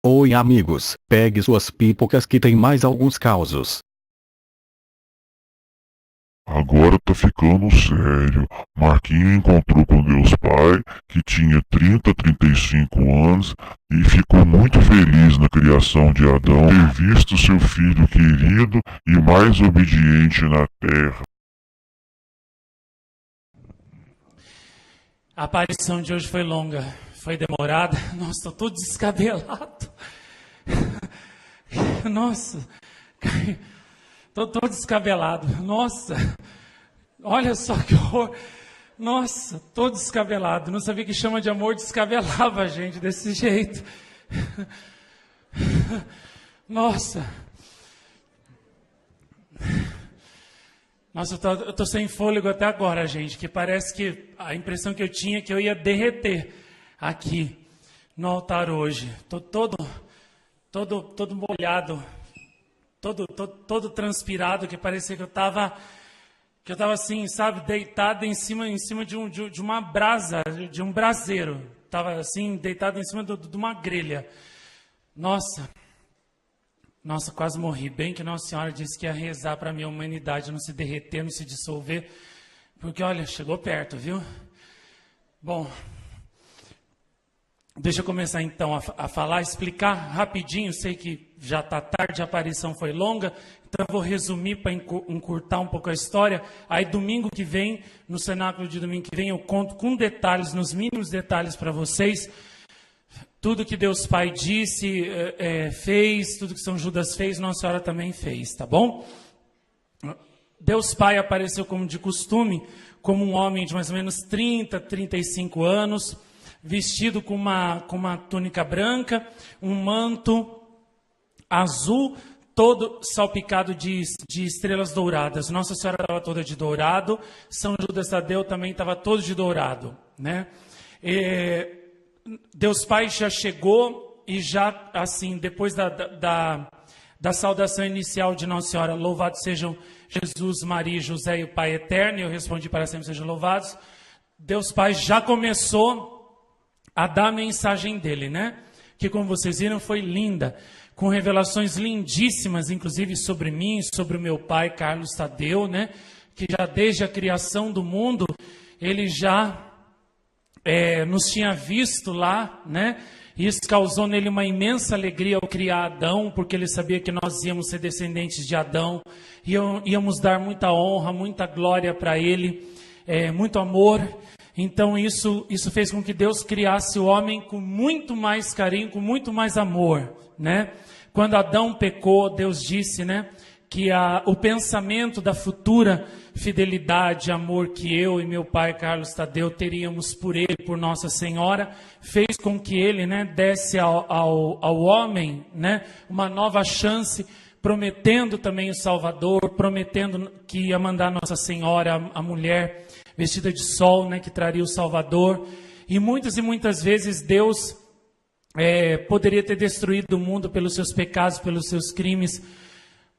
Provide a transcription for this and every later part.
Oi amigos, pegue suas pipocas que tem mais alguns causos. Agora tá ficando sério. Marquinho encontrou com Deus Pai, que tinha 35 anos, e ficou muito feliz na criação de Adão, ter visto seu filho querido e mais obediente na terra. A aparição de hoje foi longa, foi demorada. Nossa, tô todo descabelado. Nossa, tô todo descabelado. Nossa, olha só que horror. Nossa, todo descabelado. Não sabia que chama de amor descabelava a gente desse jeito. Nossa. Nossa, eu tô sem fôlego até agora, gente, que parece que a impressão que eu tinha é que eu ia derreter aqui no altar hoje. Tô todo molhado, todo transpirado, que parecia que eu tava assim, sabe, deitado em cima de uma brasa, de um braseiro. Tava assim, deitado em cima de uma grelha. Nossa, quase morri. Bem que Nossa Senhora disse que ia rezar para a minha humanidade não se derreter, não se dissolver. Porque, olha, chegou perto, viu? Bom, deixa eu começar então a falar, explicar rapidinho. Sei que já está tarde, a aparição foi longa, então eu vou resumir para encurtar um pouco a história. Aí domingo que vem, no cenáculo de domingo que vem, eu conto com detalhes, nos mínimos detalhes para vocês, tudo que Deus Pai disse, fez, tudo que São Judas fez, Nossa Senhora também fez, tá bom? Deus Pai apareceu como de costume, como um homem de mais ou menos 30, 35 anos, vestido com uma túnica branca, um manto azul, todo salpicado de estrelas douradas. Nossa Senhora estava toda de dourado, São Judas Tadeu também estava todo de dourado, né? Deus Pai já chegou e já, assim, depois da saudação inicial de Nossa Senhora, louvado sejam Jesus, Maria, José e o Pai Eterno, e eu respondi para sempre sejam louvados, Deus Pai já começou a dar a mensagem dele, né? Que, como vocês viram, foi linda, com revelações lindíssimas, inclusive sobre mim, sobre o meu pai, Carlos Tadeu, né? Que já desde a criação do mundo, ele já nos tinha visto lá, né? E isso causou nele uma imensa alegria ao criar Adão, porque ele sabia que nós íamos ser descendentes de Adão, íamos dar muita honra, muita glória para ele, muito amor. Então isso fez com que Deus criasse o homem com muito mais carinho, com muito mais amor, né? Quando Adão pecou, Deus disse, né, que o pensamento da futura fidelidade, amor que eu e meu pai Carlos Tadeu teríamos por ele, por Nossa Senhora, fez com que ele, né, desse ao homem, né, uma nova chance, prometendo também o Salvador, prometendo que ia mandar Nossa Senhora, a mulher vestida de sol, né, que traria o Salvador. E muitas vezes Deus poderia ter destruído o mundo pelos seus pecados, pelos seus crimes,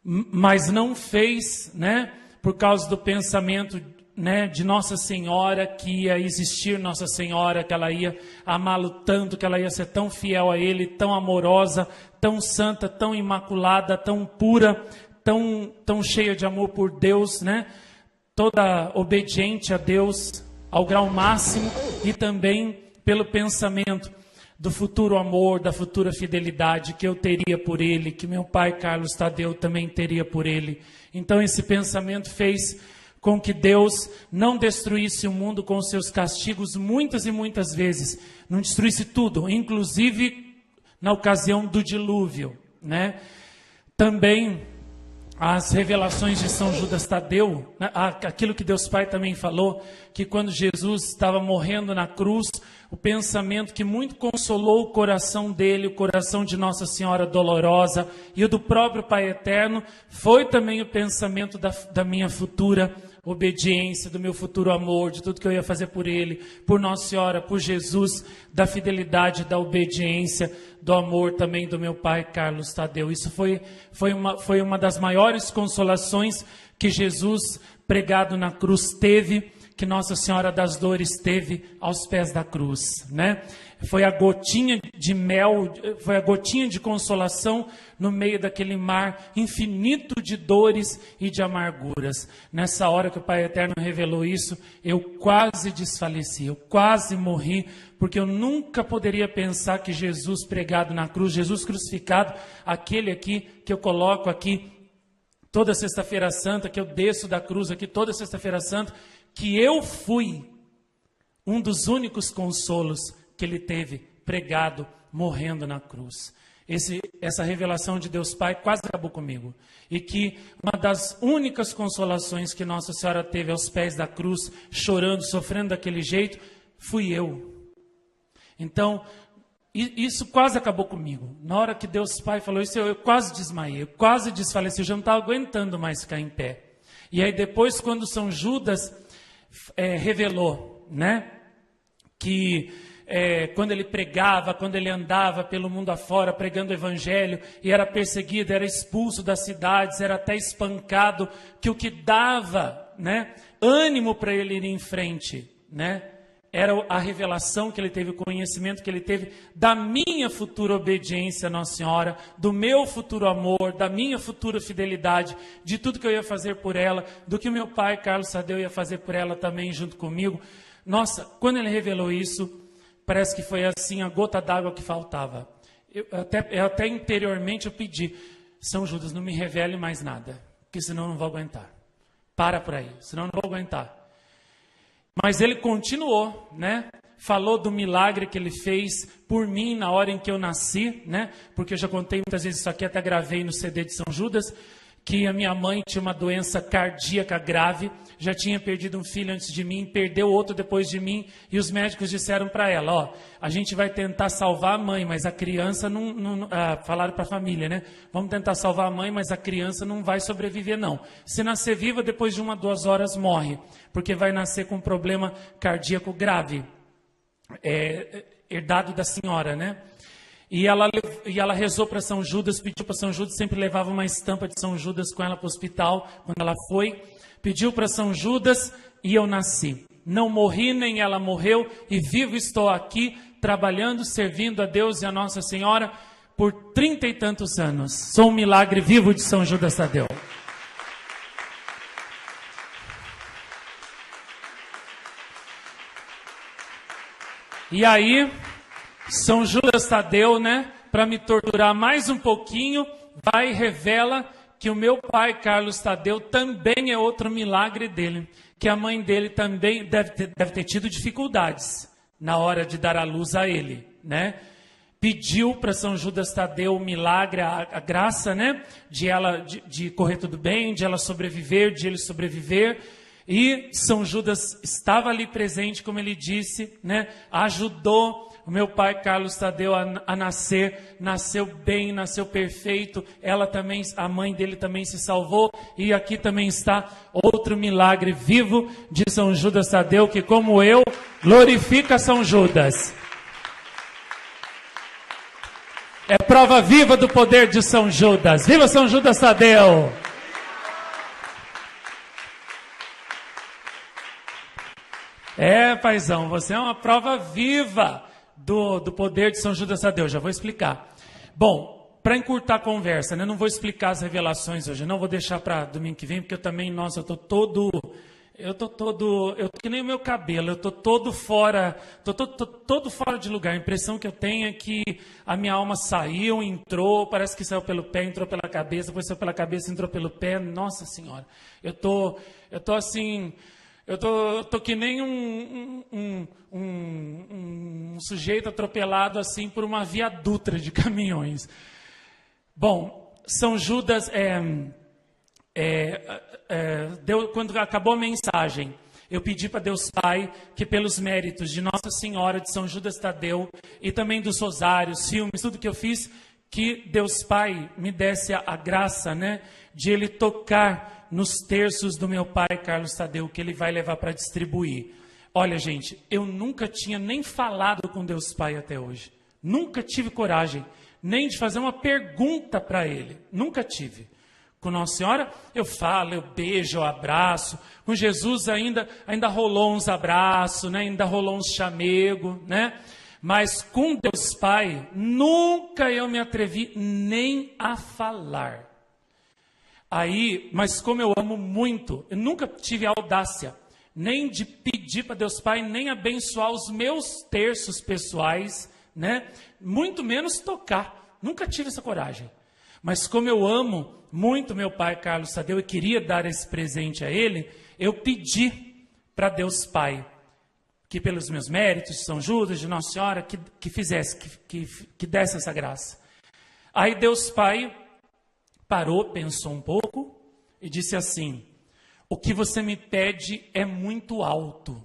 mas não fez, né, por causa do pensamento, né, de Nossa Senhora, que ia existir Nossa Senhora, que ela ia amá-lo tanto, que ela ia ser tão fiel a Ele, tão amorosa, tão santa, tão imaculada, tão pura, tão cheia de amor por Deus, né, toda obediente a Deus ao grau máximo, e também pelo pensamento do futuro amor, da futura fidelidade que eu teria por ele, que meu pai Carlos Tadeu também teria por ele. Então esse pensamento fez com que Deus não destruísse o mundo com os seus castigos muitas e muitas vezes, não destruísse tudo, inclusive na ocasião do dilúvio, né? Também as revelações de São Judas Tadeu, né? Aquilo que Deus Pai também falou, que quando Jesus estava morrendo na cruz, o pensamento que muito consolou o coração dele, o coração de Nossa Senhora Dolorosa e o do próprio Pai Eterno, foi também o pensamento da minha futura obediência, do meu futuro amor, de tudo que eu ia fazer por ele, por Nossa Senhora, por Jesus, da fidelidade, da obediência, do amor também do meu pai Carlos Tadeu. Isso foi uma das maiores consolações que Jesus, pregado na cruz, teve, que Nossa Senhora das Dores teve aos pés da cruz, né? Foi a gotinha de mel, foi a gotinha de consolação no meio daquele mar infinito de dores e de amarguras. Nessa hora que o Pai Eterno revelou isso, eu quase desfaleci, eu quase morri, porque eu nunca poderia pensar que Jesus pregado na cruz, Jesus crucificado, aquele aqui que eu coloco aqui toda sexta-feira santa, que eu desço da cruz aqui toda sexta-feira santa, que eu fui um dos únicos consolos que ele teve pregado, morrendo na cruz. Essa revelação de Deus Pai quase acabou comigo. E que uma das únicas consolações que Nossa Senhora teve aos pés da cruz, chorando, sofrendo daquele jeito, fui eu. Então, isso quase acabou comigo. Na hora que Deus Pai falou isso, eu quase desmaiei, eu quase desfaleci, eu já não estava aguentando mais ficar em pé. E aí depois, quando São Judas revelou, né, que quando ele pregava, quando ele andava pelo mundo afora, pregando o evangelho, e era perseguido, era expulso das cidades, era até espancado, que o que dava, né, ânimo para ele ir em frente, né, era a revelação que ele teve, o conhecimento que ele teve da minha futura obediência a Nossa Senhora, do meu futuro amor, da minha futura fidelidade, de tudo que eu ia fazer por ela, do que o meu pai, Carlos Tadeu, ia fazer por ela também junto comigo. Nossa, quando ele revelou isso, parece que foi assim, a gota d'água que faltava. Eu até interiormente eu pedi, São Judas, não me revele mais nada, porque senão eu não vou aguentar. Para por aí, senão eu não vou aguentar. Mas ele continuou, né? Falou do milagre que ele fez por mim na hora em que eu nasci, né? Porque eu já contei muitas vezes isso aqui, até gravei no CD de São Judas, que a minha mãe tinha uma doença cardíaca grave, já tinha perdido um filho antes de mim, perdeu outro depois de mim, e os médicos disseram para ela, ó, a gente vai tentar salvar a mãe, mas a criança não falaram para a família, né? Vamos tentar salvar a mãe, mas a criança não vai sobreviver não. Se nascer viva, depois de 1 a 2 horas morre, porque vai nascer com um problema cardíaco grave, herdado da senhora, né? E ela rezou para São Judas, pediu para São Judas, sempre levava uma estampa de São Judas com ela para o hospital, quando ela foi, pediu para São Judas e eu nasci. Não morri, nem ela morreu, e vivo estou aqui, trabalhando, servindo a Deus e a Nossa Senhora por 30 e tantos anos. Sou um milagre vivo de São Judas Tadeu. E aí, São Judas Tadeu, né, para me torturar mais um pouquinho, vai e revela que o meu pai, Carlos Tadeu, também é outro milagre dele. Que a mãe dele também deve ter tido dificuldades na hora de dar a luz a ele, né? Pediu para São Judas Tadeu o milagre, a graça, né, de correr tudo bem, de ela sobreviver, de ele sobreviver. E São Judas estava ali presente, como ele disse, né, ajudou o meu pai, Carlos Tadeu, a nascer, nasceu bem, nasceu perfeito. Ela também, a mãe dele também se salvou. E aqui também está outro milagre vivo de São Judas Tadeu, que como eu, glorifica São Judas. É prova viva do poder de São Judas. Viva São Judas Tadeu! Paizão, você é uma prova viva do poder de São Judas Tadeu. Já vou explicar. Bom, para encurtar a conversa, né? Não vou explicar as revelações hoje. Não vou deixar para domingo que vem, porque eu também, nossa, eu tô que nem o meu cabelo, eu tô todo fora, todo fora de lugar. A impressão que eu tenho é que a minha alma saiu, entrou, parece que saiu pelo pé, entrou pela cabeça, depois saiu pela cabeça, entrou pelo pé. Nossa Senhora, eu tô assim, eu tô que nem um sujeito atropelado assim por uma via dutra de caminhões. Bom, São Judas quando acabou a mensagem, eu pedi para Deus Pai que pelos méritos de Nossa Senhora, de São Judas Tadeu e também dos rosários, filmes, tudo que eu fiz, que Deus Pai me desse a graça, né, de Ele tocar nos terços do meu pai, Carlos Tadeu, que Ele vai levar para distribuir. Olha, gente, eu nunca tinha nem falado com Deus Pai até hoje. Nunca tive coragem nem de fazer uma pergunta para Ele. Nunca tive. com Nossa Senhora, eu falo, eu beijo, eu abraço. Com Jesus ainda rolou uns abraços, né? Ainda rolou uns chamego, né? Mas com Deus Pai, nunca eu me atrevi nem a falar. Aí, mas como eu amo muito, eu nunca tive a audácia nem de pedir para Deus Pai, nem abençoar os meus terços pessoais, né? Muito menos tocar. Nunca tive essa coragem. Mas como eu amo muito meu pai Carlos Tadeu e queria dar esse presente a ele, eu pedi para Deus Pai que pelos meus méritos de São Judas, de Nossa Senhora, que fizesse, que desse essa graça. Aí Deus Pai parou, pensou um pouco e disse assim: o que você me pede é muito alto.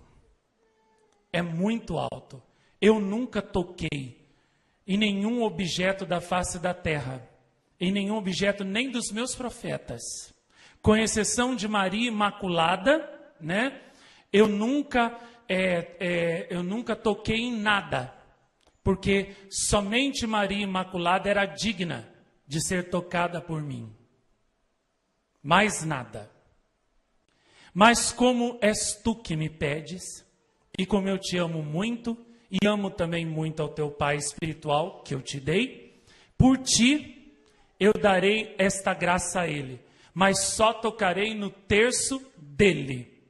É muito alto. Eu nunca toquei em nenhum objeto da face da terra, em nenhum objeto nem dos meus profetas, com exceção de Maria Imaculada, né? Eu nunca toquei em nada, porque somente Maria Imaculada era digna de ser tocada por mim. Mais nada. Mas como és tu que me pedes, e como eu te amo muito, e amo também muito ao teu Pai espiritual que eu te dei, por ti eu darei esta graça a ele, mas só tocarei no terço dele.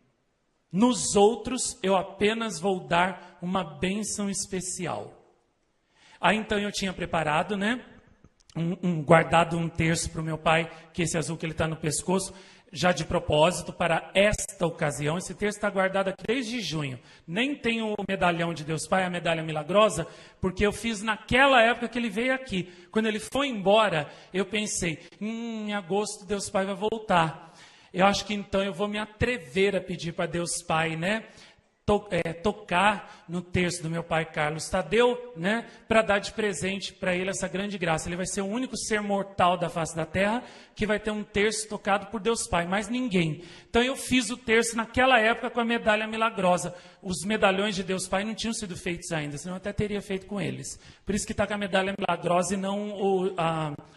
Nos outros eu apenas vou dar uma bênção especial. Aí então eu tinha preparado, né? Guardado um terço para o meu pai, que esse azul que ele está no pescoço, já de propósito para esta ocasião. Esse terço está guardado aqui desde junho. Nem tenho o medalhão de Deus Pai, a medalha milagrosa, porque eu fiz naquela época que ele veio aqui. Quando ele foi embora, eu pensei, em agosto Deus Pai vai voltar. Eu acho que então eu vou me atrever a pedir para Deus Pai, né? Tocar no terço do meu pai Carlos Tadeu, né? Para dar de presente para ele essa grande graça. Ele vai ser o único ser mortal da face da terra que vai ter um terço tocado por Deus Pai, mais ninguém. Então eu fiz o terço naquela época com a medalha milagrosa. Os medalhões de Deus Pai não tinham sido feitos ainda, senão eu até teria feito com eles. Por isso que está com a medalha milagrosa e não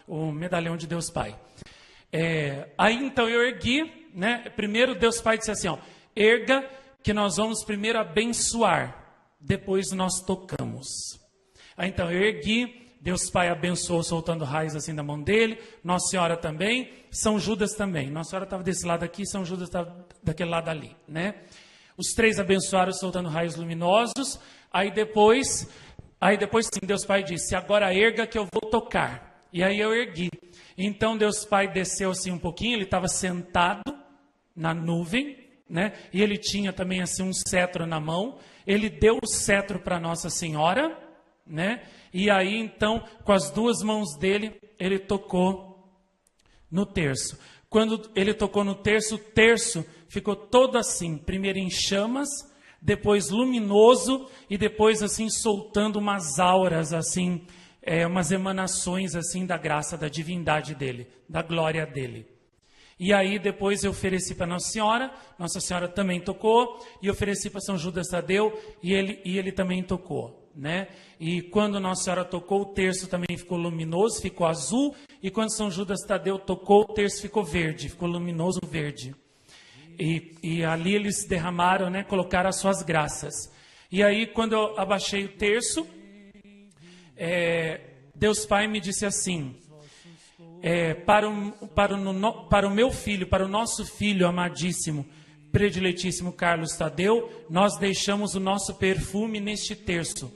o medalhão de Deus Pai. Aí então eu ergui, né? Primeiro Deus Pai disse assim, ó, erga, que nós vamos primeiro abençoar, depois nós tocamos. Aí então eu ergui, Deus Pai abençoou soltando raios assim da mão dele, Nossa Senhora também, São Judas também. Nossa Senhora estava desse lado aqui, São Judas estava daquele lado ali, né? Os três abençoaram soltando raios luminosos. Aí depois sim, Deus Pai disse, agora erga que eu vou tocar. E aí eu ergui. Então Deus Pai desceu assim um pouquinho, ele estava sentado na nuvem, né? E ele tinha também assim um cetro na mão. Ele deu o cetro para Nossa Senhora, né? E aí então com as duas mãos dele ele tocou no terço. Quando ele tocou no terço, o terço ficou todo assim, primeiro em chamas, depois luminoso e depois assim soltando umas auras assim, umas emanações assim da graça, da divindade dele, da glória dele. E aí depois eu ofereci para Nossa Senhora também tocou, e ofereci para São Judas Tadeu, e ele também tocou, né? E quando Nossa Senhora tocou, o terço também ficou luminoso, ficou azul, e quando São Judas Tadeu tocou, o terço ficou verde, ficou luminoso verde. E ali eles derramaram, né, colocaram as suas graças. E aí quando eu abaixei o terço, Deus Pai me disse assim, para o meu filho, para o nosso filho amadíssimo, prediletíssimo Carlos Tadeu, nós deixamos o nosso perfume neste terço.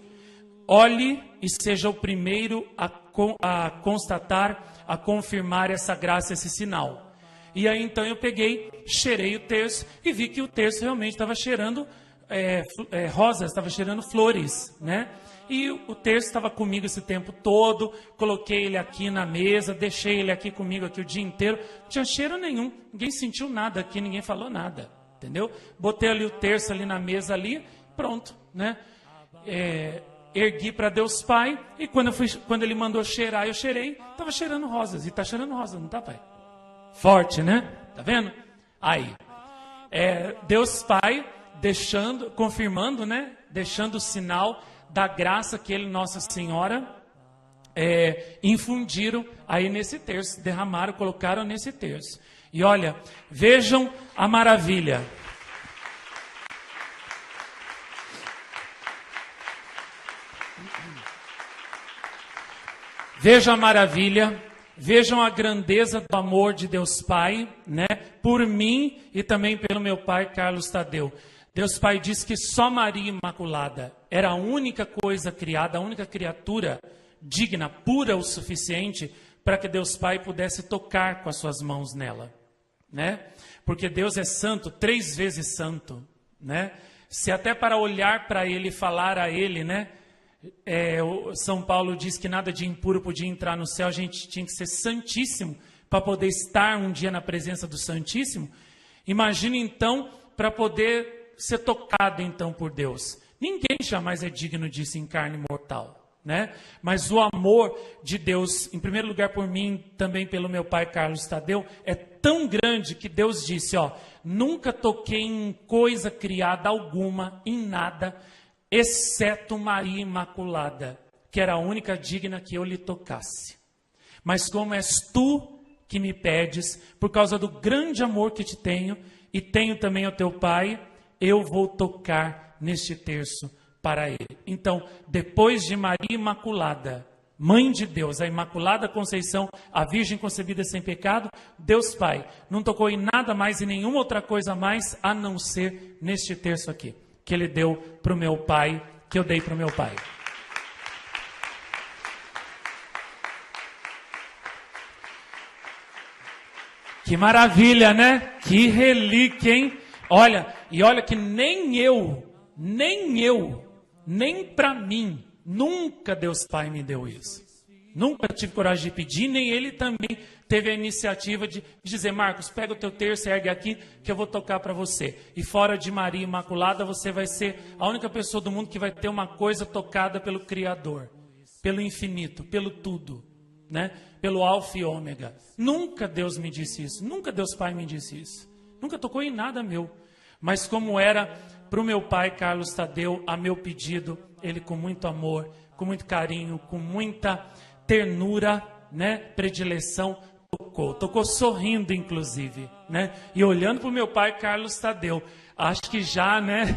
Olhe e seja o primeiro a constatar, a confirmar essa graça, esse sinal. E aí então eu peguei, cheirei o terço e vi que o terço realmente estava cheirando rosas, estava cheirando flores, né? E o terço estava comigo esse tempo todo, coloquei ele aqui na mesa, deixei ele aqui comigo aqui o dia inteiro, não tinha cheiro nenhum, ninguém sentiu nada aqui, ninguém falou nada, entendeu? Botei ali o terço ali na mesa ali, pronto, né? Ergui para Deus Pai, e quando ele mandou cheirar, eu cheirei, estava cheirando rosas, e está cheirando rosas, não está, Pai? Forte, né? Tá vendo? Aí, Deus Pai confirmando, né? Deixando o sinal da graça que ele, Nossa Senhora, infundiram aí nesse terço, derramaram, colocaram nesse terço. E olha, vejam a maravilha. Vejam a maravilha, vejam a grandeza do amor de Deus Pai, né, por mim e também pelo meu pai Carlos Tadeu. Deus Pai diz que só Maria Imaculada era a única coisa criada, a única criatura digna, pura o suficiente para que Deus Pai pudesse tocar com as suas mãos nela, né? Porque Deus é santo, 3 vezes santo, né? Se até para olhar para Ele e falar a Ele, né? São Paulo diz que nada de impuro podia entrar no céu, a gente tinha que ser santíssimo para poder estar um dia na presença do Santíssimo. Imagine então para poder ser tocado então por Deus. Ninguém jamais é digno disso em carne mortal, né? Mas o amor de Deus, em primeiro lugar por mim, também pelo meu pai Carlos Tadeu, é tão grande que Deus disse, ó, nunca toquei em coisa criada alguma, em nada, exceto Maria Imaculada, que era a única digna que eu lhe tocasse. Mas como és tu que me pedes, por causa do grande amor que te tenho, e tenho também ao teu Pai, eu vou tocar neste terço para ele. Então, depois de Maria Imaculada, Mãe de Deus, a Imaculada Conceição, a Virgem concebida sem pecado, Deus Pai não tocou em nada mais e nenhuma outra coisa mais, a não ser neste terço aqui, que Ele deu para o meu pai, que eu dei para o meu pai. Que maravilha, né? Que relíquia, hein? Olha, e olha que nem para mim, nunca Deus Pai me deu isso. Nunca tive coragem de pedir, nem Ele também teve a iniciativa de dizer, Marcos, pega o teu terço e ergue aqui que eu vou tocar para você. E fora de Maria Imaculada, você vai ser a única pessoa do mundo que vai ter uma coisa tocada pelo Criador, pelo infinito, pelo tudo, né? Pelo Alfa e Ômega. Nunca Deus me disse isso, nunca Deus Pai me disse isso. Nunca tocou em nada meu. Mas como era para o meu pai Carlos Tadeu, a meu pedido, ele com muito amor, com muito carinho, com muita ternura, né, predileção, tocou sorrindo inclusive, né, e olhando para o meu pai Carlos Tadeu, acho que já, né,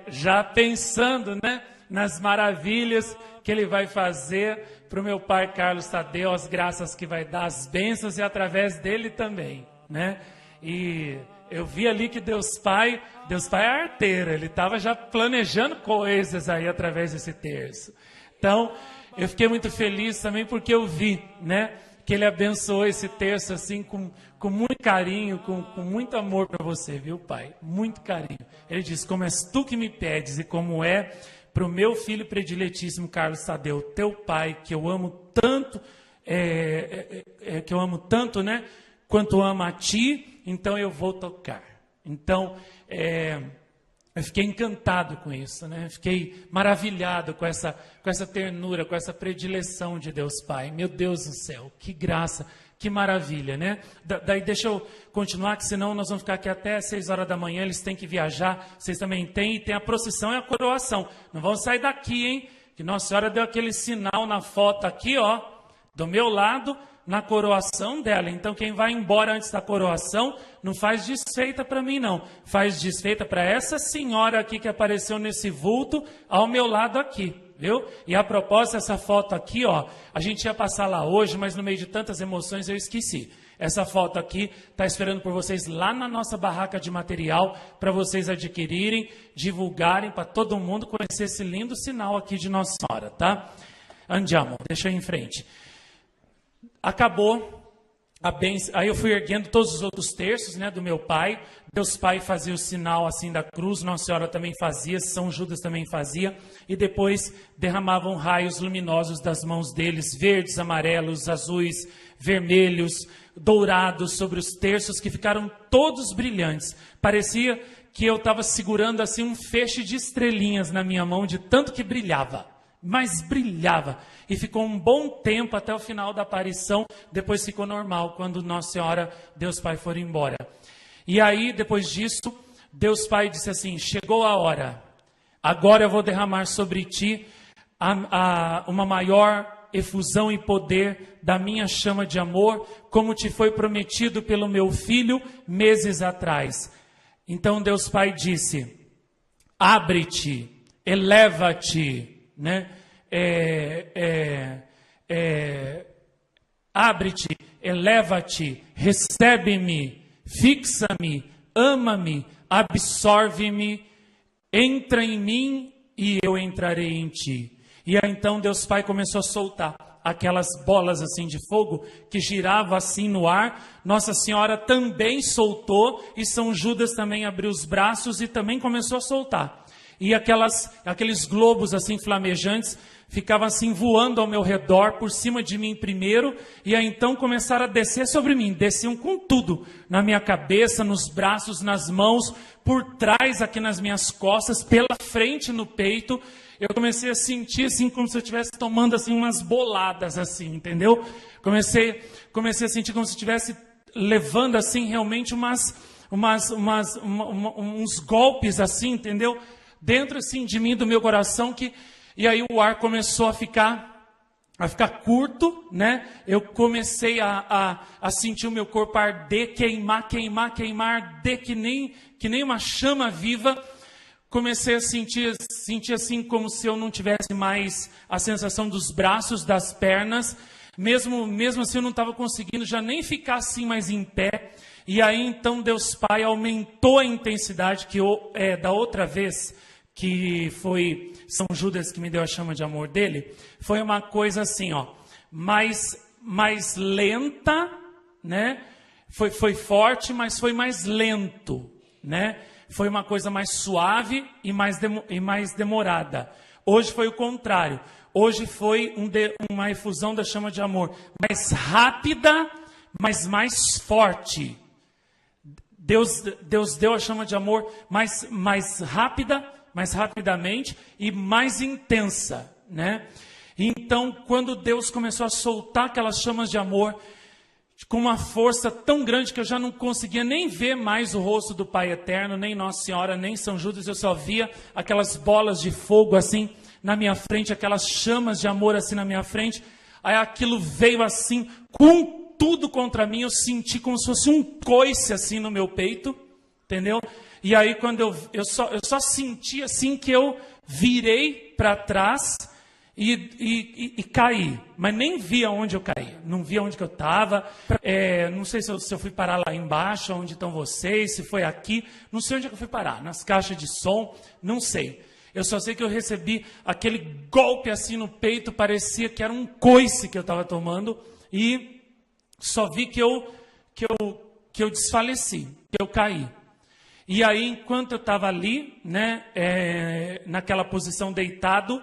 já pensando, né, nas maravilhas que ele vai fazer para o meu pai Carlos Tadeu, as graças que vai dar, as bênçãos e através dele também, né, e eu vi ali que Deus Pai é arteiro, ele estava já planejando coisas aí através desse terço. Então, eu fiquei muito feliz também porque eu vi, né, que ele abençoou esse terço assim com muito carinho, com muito amor para você, viu, Pai? Muito carinho. Ele disse, como és tu que me pedes e como é para o meu filho prediletíssimo Carlos Tadeu, teu pai, que eu amo tanto, né, quanto ama a ti, então eu vou tocar. Então, eu fiquei encantado com isso, né? Fiquei maravilhado com essa ternura, com essa predileção de Deus Pai. Meu Deus do céu, que graça, que maravilha, né? Daí deixa eu continuar, que senão nós vamos ficar aqui até 6 horas da manhã, eles têm que viajar, vocês também têm, e tem a procissão e a coroação. Não vão sair daqui, hein? Que Nossa Senhora deu aquele sinal na foto aqui, ó, do meu lado, na coroação dela. Então quem vai embora antes da coroação não faz desfeita para mim não, faz desfeita para essa senhora aqui que apareceu nesse vulto ao meu lado aqui, viu? E a propósito, essa foto aqui, ó, a gente ia passar lá hoje, mas no meio de tantas emoções eu esqueci. Essa foto aqui está esperando por vocês lá na nossa barraca de material para vocês adquirirem, divulgarem para todo mundo conhecer esse lindo sinal aqui de Nossa Senhora, tá? Andiamo, deixa eu ir em frente. Acabou a bênção, aí eu fui erguendo todos os outros terços, né, do meu pai. Deus Pai fazia o sinal assim da cruz, Nossa Senhora também fazia, São Judas também fazia, e depois derramavam raios luminosos das mãos deles, verdes, amarelos, azuis, vermelhos, dourados, sobre os terços, que ficaram todos brilhantes. Parecia que eu estava segurando assim um feixe de estrelinhas na minha mão, de tanto que brilhava. Mas brilhava, e ficou um bom tempo até o final da aparição, depois ficou normal, quando Nossa Senhora, Deus Pai, for embora. E aí, depois disso, Deus Pai disse assim, chegou a hora, agora eu vou derramar sobre ti uma maior efusão e poder da minha chama de amor, como te foi prometido pelo meu filho meses atrás. Então Deus Pai disse: abre-te, eleva-te, né? Abre-te, eleva-te, recebe-me, fixa-me, ama-me, absorve-me, entra em mim e eu entrarei em ti. E aí então Deus Pai começou a soltar aquelas bolas assim de fogo que giravam assim no ar. Nossa Senhora também soltou e São Judas também abriu os braços e também começou a soltar. E aqueles globos assim flamejantes ficavam assim voando ao meu redor, por cima de mim primeiro, e aí então começaram a descer sobre mim, desciam com tudo, na minha cabeça, nos braços, nas mãos, por trás aqui nas minhas costas, pela frente no peito. Eu comecei a sentir assim como se eu estivesse tomando assim umas boladas assim, entendeu? Comecei a sentir como se eu estivesse levando assim realmente uns golpes assim, entendeu? Dentro assim de mim, do meu coração, e aí o ar começou a ficar curto, né? Eu comecei a sentir o meu corpo arder, queimar, arder que nem uma chama viva. Comecei a sentir assim como se eu não tivesse mais a sensação dos braços, das pernas. Mesmo assim eu não estava conseguindo já nem ficar assim mais em pé. E aí então Deus Pai aumentou a intensidade da outra vez, que foi São Judas que me deu a chama de amor dele. Foi uma coisa assim, ó, mais lenta, né? Foi forte, mas foi mais lento, né? Foi uma coisa mais suave e mais demorada. Hoje foi o contrário. Hoje foi uma efusão da chama de amor mais rápida, mas mais forte. Deus deu a chama de amor mais rápida, mais rapidamente e mais intensa, né? Então, quando Deus começou a soltar aquelas chamas de amor com uma força tão grande que eu já não conseguia nem ver mais o rosto do Pai Eterno, nem Nossa Senhora, nem São Judas, eu só via aquelas bolas de fogo assim na minha frente, aquelas chamas de amor assim na minha frente. Aí aquilo veio assim, com tudo contra mim, eu senti como se fosse um coice assim no meu peito, entendeu? E aí quando eu só senti assim que eu virei para trás e caí, mas nem via onde eu caí, não via onde que eu estava, não sei se eu fui parar lá embaixo, onde estão vocês, se foi aqui, não sei onde é que eu fui parar, nas caixas de som, não sei. Eu só sei que eu recebi aquele golpe assim no peito, parecia que era um coice que eu estava tomando, e só vi que eu desfaleci, que eu caí. E aí, enquanto eu estava ali, né, naquela posição deitado,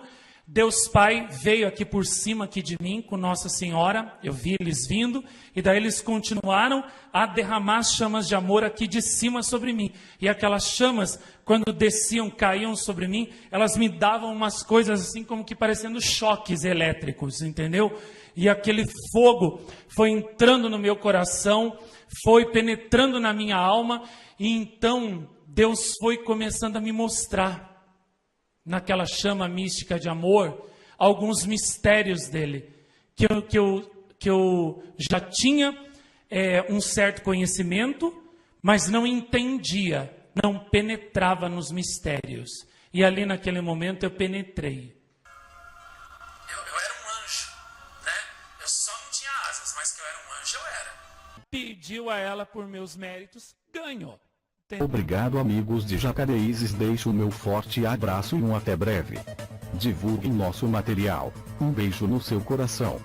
Deus Pai veio aqui por cima aqui de mim com Nossa Senhora, eu vi eles vindo, e daí eles continuaram a derramar as chamas de amor aqui de cima sobre mim. E aquelas chamas, quando desciam, caíam sobre mim, elas me davam umas coisas assim como que parecendo choques elétricos, entendeu? E aquele fogo foi entrando no meu coração, foi penetrando na minha alma, e então Deus foi começando a me mostrar, naquela chama mística de amor, alguns mistérios dele, que eu já tinha um certo conhecimento, mas não entendia, não penetrava nos mistérios. E ali naquele momento eu penetrei. Eu era um anjo, né? Eu só não tinha asas, mas que eu era um anjo, eu era. Pediu a ela por meus méritos, ganhou. Obrigado, amigos de Jacareízes, deixo o meu forte abraço e até breve. Divulguem nosso material. Um beijo no seu coração.